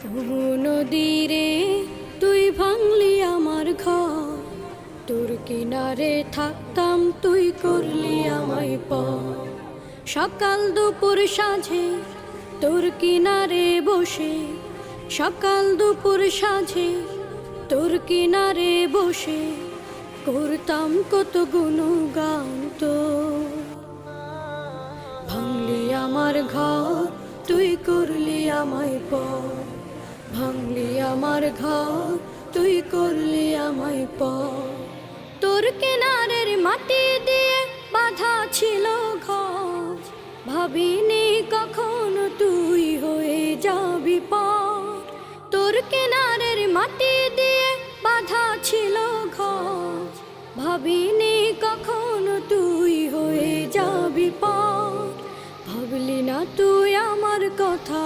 নদীরে তুই ভাঙলি আমার ঘর, তোর কিনারে থাকতাম তুই করলি আমায় পর। সকাল দুপুর সাঁঝে তোর কিনারে বসে, সকাল দুপুর সাঁঝে তোর কিনারে বসে করতাম কত গুণগান তোর। ভাঙলি আমার ঘর তুই করলি আমায় পর, ভাঙলি আমার ঘর তুই করলি আমায় পর। তোর কিনারের মাটি দিয়ে বাঁধা ছিল ঘর, ভাবিনি কখনো তুই হয়ে যাবি পর। তোর কিনারের মাটি দিয়ে বাঁধা ছিল ঘর, ভাবিনি কখনো তুই হয়ে যাবি পর। ভাবলি না তুই আমার কথা।